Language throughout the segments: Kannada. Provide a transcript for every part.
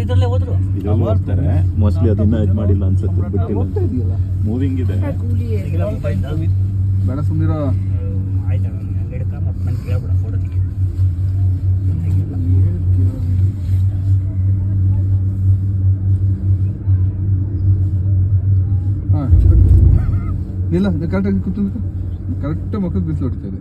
ಇದ್ರಲ್ಲೇ ಹೋದ್ರು ಇದರಲ್ಲಿ ಹೋಗ್ತಾರೆ ಮೋಸ್ಟ್ಲಿ ಅದನ್ನ ಇದು ಮಾಡಿಲ್ಲ ಅನ್ಸುತ್ತೆ, ಬಿಟ್ಟಿಲ್ಲ. ಮೂವಿಂಗ್ ಇದೆ. ಬೇಡ ಸುಮ್ಮನಿರೋ. ಆಯ್ತಾ ಹಂಗೆ ಹಿಡ್ಕ ಮತ್ತೆ ನಾನು ಕೇಳ್ಬಿಡ ಫೋಟೋ ತೆಗಿ. ಹಾಂ ಇಲ್ಲ, ಕರೆಕ್ಟಾಗಿ ಕೂತ್ಕೊಂಡು ಕರೆಕ್ಟಾಗಿ ಮಕ್ಕಳು ಬಿಸಿಲು ಹೊಡಿತಾ ಇದೆ.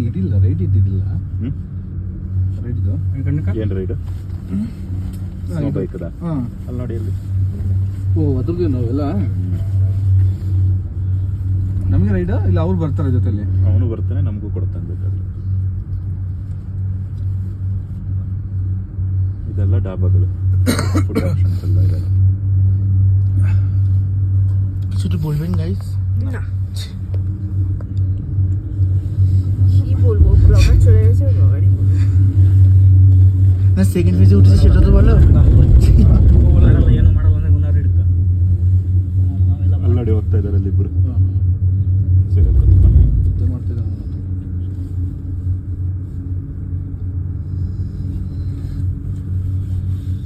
ಇದಿಲ್ಲ ರೈಟ್ ಇದ್ದಿದ್ದಿಲ್ಲ. ರೈಟ್ ಇದು ಏನು ರೈಡು? ಬೈಕದ ಹಾಂ ಅಲ್ಲಿ ನೋಡಿ ಅಲ್ಲಿ. ಓ ಅದ್ರದ್ದು ನಾವೆಲ್ಲ ನಮಗೆ ರೈಡ್ ಇಲ್ಲ ಅವ್ರು ಬರ್ತಾರೆ ಜೊತೆಲಿ. ಅವನು ಬರ್ತಾನೆ, ನಮಗೂ ಕೊಡ್ತಾನೆ ಬೇಕಾದ್ರೆ. ಇದೆಲ್ಲ ಡಾಬಾಗಳು, ಫುಡ್ ಆಪ್ಷನ್ಸ್ ಎಲ್ಲ ಇದೆಲ್ಲ. কিছু বলবেন গাইস? না কি বলবো, ব্লগার চলে গেছে, ব্লগারই বলবো। না সেকেন্ড ফেজে উঠেছে সেটা তো বলো। ಏನು ಮಾಡಲ್ಲ ಅಂದ್ರೆ ಗುನ್ನಾರು ಹಿಡ್ಕ. ಅಲ್ಲಡಿ ಹೋಗ್ತಾ ಇದ್ದಾರೆ ಅಲ್ಲಿ ಇಬ್ರು. ಮಾಡ್ತಿದ್ದ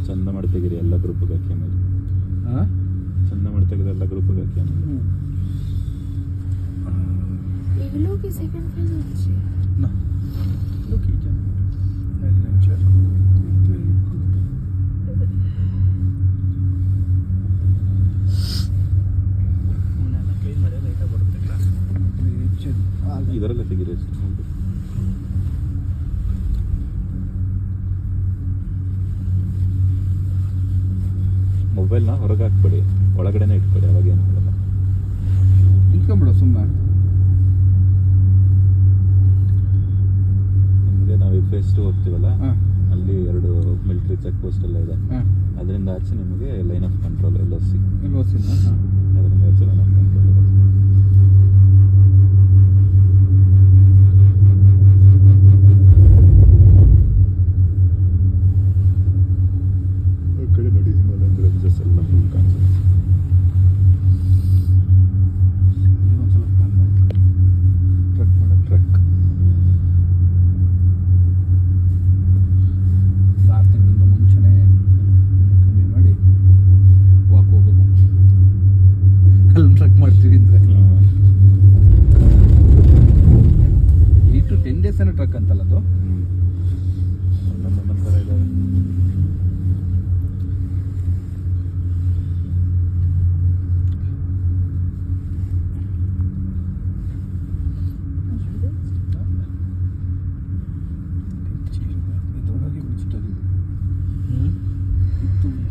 ಚಂದ ಮಾಡಿ ತೆಗೀರಿ ಎಲ್ಲ ಗ್ರೂಪ್ಗೆ ಹಾಕಿ ಆಮೇಲೆ. ಹಾಂ ಚಂದ ಮಾಡಿ ತೆಗೆದು ಎಲ್ಲ ಗ್ರೂಪ್ಗೆ ಹಾಕಿ ಆಮೇಲೆ. এগুলো কি সেকেন্ড ফেজ হচ্ছে? না Look at them. Adventure. ಅವನ್ನೆಲ್ಲ ಕ್ಲೀನ್ ಮಾಡಿ ಲೈಟಾಗಿ ಬರುತ್ತೆ ಕ್ಲಾಸ್. ಇದರಲ್ಲೇ ತೆಗೀರಿ ಅಷ್ಟೇ. ಮೊಬೈಲ್ನ ಹೊರಗೆ ಹಾಕ್ಬೇಡಿ, ಒಳಗಡೆನೆ ಇಟ್ಕೊಳ್ಳಿ, ಅವಾಗ ಏನು ಮಾಡಲ್ಲ. ನಿಂತ್ಕೊಂಬಿಡು ಸುಮ್ಮನೆ. ನಿಮಗೆ ನಾವು ಇದು ಫೇಸ್ 2 ಹೋಗ್ತೀವಲ್ಲ, ಹಾಂ ಅಲ್ಲಿ 2 ಮಿಲಿಟರಿ ಚೆಕ್ ಪೋಸ್ಟ್ ಎಲ್ಲ ಇದೆ. ಹಾಂ ಅದರಿಂದ ಆಚೆ ನಿಮಗೆ ಲೈನ್ ಆಫ್ ಕಂಟ್ರೋಲ್ LOC. ಇಲ್ಲಿ ಓದ್ಸಿಲ್ಲ. ಹಾಂ ಅದರಿಂದ ಆಚೆ ಲೈನ್ ಆಫ್ ಕಂಟ್ರೋಲ್ ಇರುತ್ತೆ. ಆ ಕಡೆ ನೋಡಿ, ಹಿಮಾಲಯನ್ ರೇಂಜಸ್ ಎಲ್ಲ ಫುಲ್ ಕಾನ್ಸೆಪ್ಟ್. ಒಂದು ಸ್ವಲ್ಪ ಪ್ಲಾನ್ ಮಾಡಿ ಟ್ರಕ್ ಮಾಡೋದು. ಟ್ರಕ್ 6 ತಿಂಗಳಿಂದ ಮುಂಚೆನೇ ಕಮ್ಮಿ ಮಾಡಿ ವಾಕ್ ಹೋಗ್ಬೇಕು. ಅಲ್ಲಿ ಟ್ರಕ್ ಮಾಡ್ತೀವಿ ಅಂದರೆ 8 to 10 days ಏನೋ ಟ್ರಕ್ ಅಂತಲ್ಲ ಅದು. ಒಂದೊಂದು ಥರ ಇದಾವೆ. ಇದರೊಳಗೆ ಬಿಡ್ತಾರೆ.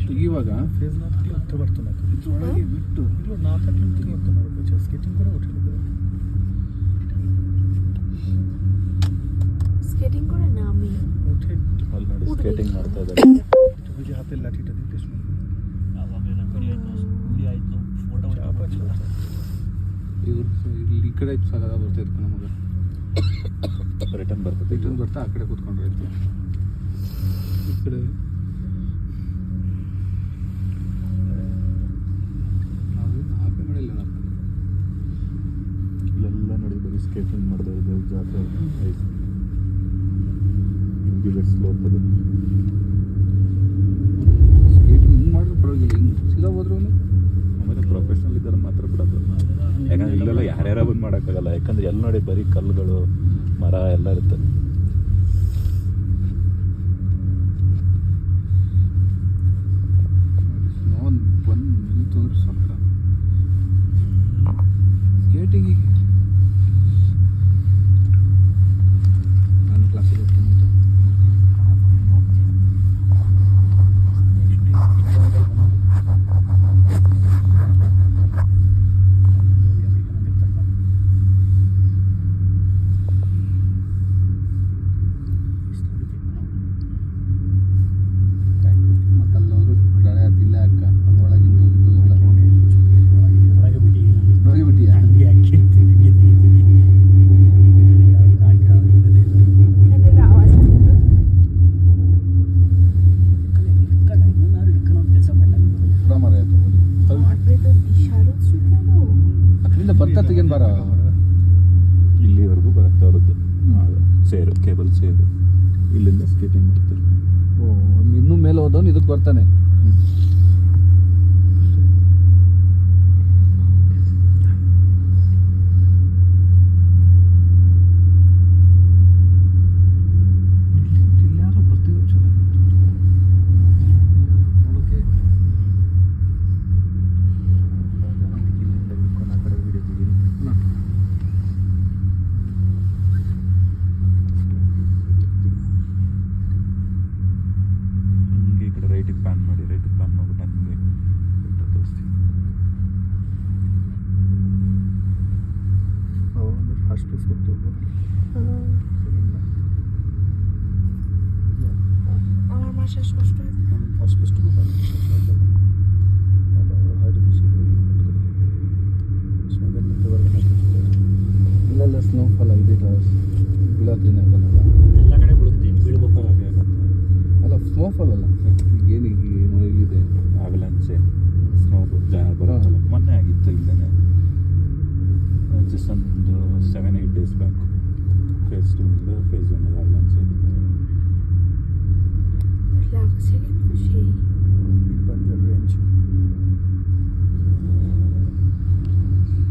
ತೆಗಿಯುವಾಗ ফেজ না থাকলে উঠতে পারতো না। ಇದರೊಳಗೆ ಬಿಟ್ಟು এগুলো না থাকলে উঠতে পারতো না, বুঝছো? স্কেটিং করে উঠে গেল। স্কেটিং করে নামি উঠে ಅಲ್ಲಿ ನೋಡಿ ಸ್ಕೇಟಿಂಗ್ ಮಾಡ್ತಾ ಇದ್ದಾರೆ. ওই যে হাতের লাঠিটা দিতে শুনে ಆವಾಗ ವಿಡಿಯೋ ಆಯಿತು, ಫೋಟೋ চাপ আছে। ಇವ್ರು ಇಲ್ಲಿ ಈ ಕಡೆ ಸಾಗದ ಬರ್ತಾ ಇತ್ತು ನಮಗೆ. ರಿಟರ್ನ್ ಬರ್ತದೆ. ರಿಟರ್ನ್ ಬರ್ತಾ ಆ ಕಡೆ ಕೂತ್ಕೊಂಡ್ರಾಯ್ತು. ಈ ಕಡೆ ನಾವೇನು ಹಾಗೆ ಮಾಡಿಲ್ಲ. ಇಲ್ಲೆಲ್ಲ ನೋಡಿ ಬರೀ ಸ್ಕೇಟಿಂಗ್ ಮಾಡ್ತಾ ಇದ್ದಾರೆ. ಜಾತ್ರೆ ಹಿಂಗಿದೆ ಸ್ಲೋಪ್ ಅದು. ಸ್ಕೇಟಿಂಗ್ ಹಿಂಗೆ ಮಾಡಿದ್ರು ಪರವಾಗಿಲ್ಲ, ಹಿಂಗೆ ಸೀದಾ ಹೋದ್ರು ಆಮೇಲೆ ಪ್ರೊಫೆಷನಲ್ ಇದ್ದಾರೆ ಮಾತ್ರ ಬಿಡೋದು. ಯಾಕಂದ್ರೆ ಇಲ್ಲೆಲ್ಲ ಯಾರ್ಯಾರ ಬಂದು ಮಾಡೋಕ್ಕಾಗಲ್ಲ. ಯಾಕಂದ್ರೆ ಎಲ್ಲ ನೋಡಿ ಬರೀ ಕಲ್ಲುಗಳು, ಮರ ಎಲ್ಲ ಇರುತ್ತೆ. ಬಂದು ನಿಂತು ಅಂದ್ರೆ ಸಾಕ. ಸ್ಕೇಟಿಂಗಿಗೆ ನಾನು ಕ್ಲಾಸಿಗೆ ಹೋಗ್ತೀನಿ. ವಲಸೆ ಇದು ಇಲ್ಲಿಂದ ಸ್ಕೇಟಿಂಗ್ ಮಾಡ್ತಾರೆ. ಓ ಇನ್ನೂ ಮೇಲೆ ಹೋದವನು ಇದಕ್ಕೆ ಬರ್ತಾನೆ. ಇಲ್ಲಾರೋ ಬರ್ತಿದ್ರು ಚೆನ್ನಾಗಿತ್ತು ನೋಡೋಕ್ಕೆ. ಇಲ್ಲಿಂದ ಹಿಡ್ಕೊಂಡು ಆ ಕಡೆ ವಿಡಿಯೋ ತೆಗೀರಿ. ಹಂಗೆ ಈ ಕಡೆ ರೈಟಿಗೆ ಪ್ಯಾನ್ ಮಾಡಿ, ರೈಟಿಗೆ ಪ್ಯಾನ್ ಮಾಡ್ಬಿಟ್ಟು ಹಂಗೆ ಬೆಟ್ಟ ತೋರಿಸ್ತೀವಿ. ಒಂದು ಫಾಸ್ಟ್ ಪ್ಲೇಸ್ ಗೊತ್ತು. আমার মা শেষ কষ্ট ಫಾಸ್ಟ್ ಪ್ಲೇಸ್ಟು ಇಲ್ಲೆಲ್ಲ ಸ್ನೋಫಾಲ್ ಆಗಿದೆ, ಬೀಳೋದೇನಾಗಲ್ಲ. ಎಲ್ಲ ಕಡೆ ಬಿಡುತ್ತೆ, ಬೀಳ್ಬೇಕು. ಅಲ್ಲ ಸ್ನೋಫಾಲ್ ಅಲ್ಲ, ಏನೀಗ ಇಲ್ಲಿದೆ ಅವಲಂಚೆ ಸ್ನೋ ಬರುತ್ತಲ್ಲ, ಮೊನ್ನೆ ಆಗಿತ್ತು ಇಲ್ಲೇ ಜಸ್ಟ್ ಒಂದು 7-8 ಡೇಸ್ ಬ್ಯಾಕ್. ಫೇಸ್ 2 ಇಂದ ಫೇಸ್ 1 ಅವಲಂಚೆ. লাগছে কিন্তু সেই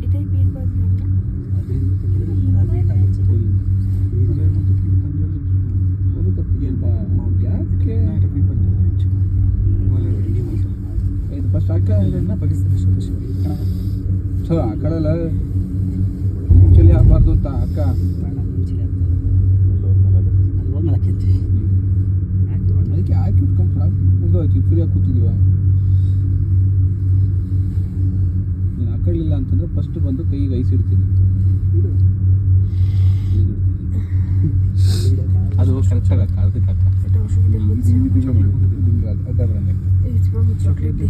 এটাই বীরবাঞ্জাল না? ಯಾಕೆ ಇದು ಫಸ್ಟ್ ಅಕ್ಕ ಸೊ ಆ ಕಡೆ ಎಲ್ಲ ಆ್ಯಕ್ಚುಲಿ ಆಗಬಾರ್ದು ಅಂತ ಅಕ್ಕ ಅದಕ್ಕೆ ಹಾಕಿ ಇಟ್ಕೊಂಡು ಮುಗ್ದೋಯ್ತು, ಫ್ರೀಯಾಗಿ ಕೂತಿದ್ದೀವ. ನೀನು ಹಾಕೊಳ್ಳಿಲ್ಲ ಅಂತಂದರೆ ಫಸ್ಟ್ ಬಂದು ಕೈಗೆ ಐಸ್ ಇಡ್ತೀನಿ. ಅದು ಕರೆಕ್ಟಾಗಿ ಅಕ್ಕ, ಅದಕ್ಕೆ ಅಕ್ಕ এটা অসুবিধা হচ্ছে ಅಡ್ಡ ಬರೋಣ. এই যে আমি চকলেট দিই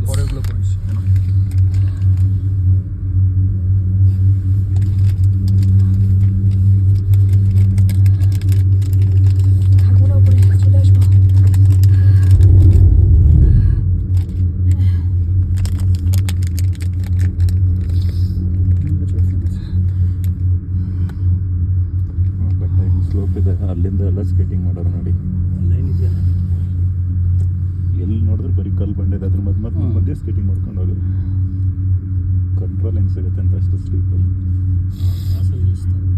পরেরগুলো করিস। থাকবো না উপরে, চলে আসবো। ಬಟ್ ಹಿಂಗೆ ಸ್ಲೋಪ್ ಇದೆ, ಅಲ್ಲಿಂದ ಎಲ್ಲ ಸ್ಕೇಟಿಂಗ್ ಮಾಡೋರು ನೋಡಿ. ಲೈನ್ ಇದೆಯಲ್ಲ, ಎಲ್ಲಿ ನೋಡಿದ್ರೆ ಬರೀ ಕಲ್ಲು ಬಂಡೆ ಇದೆ, ಅದ್ರ ಮಧ್ಯೆ ಸ್ಕೇಟಿಂಗ್ ಮಾಡ್ಕೊಂಡು ಹೋಗೋದು. ಕಂಟ್ರೋಲ್ ಹೆಂಗೆ ಸಿಗುತ್ತೆ ಅಂತ ಅಷ್ಟು ಸ್ಲೀಪಲ್ಲಿ. ಕ್ಲಾಸಲ್ಲಿ ನಿಲ್ಲಿಸ್ತಾರೆ.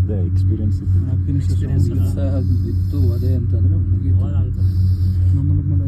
ಅದೇ ಎಕ್ಸ್ಪೀರಿಯನ್ಸ್ ಇತ್ತು. Experience ಅಲ್ಲ? ಇತ್ತು ಅದೇ ಅಂತಂದರೆ ಮುಗಿತು. ಅವಾಗ ಅಂತ ನಮ್ಮಲ್ಲಿ ಮಾಡೋ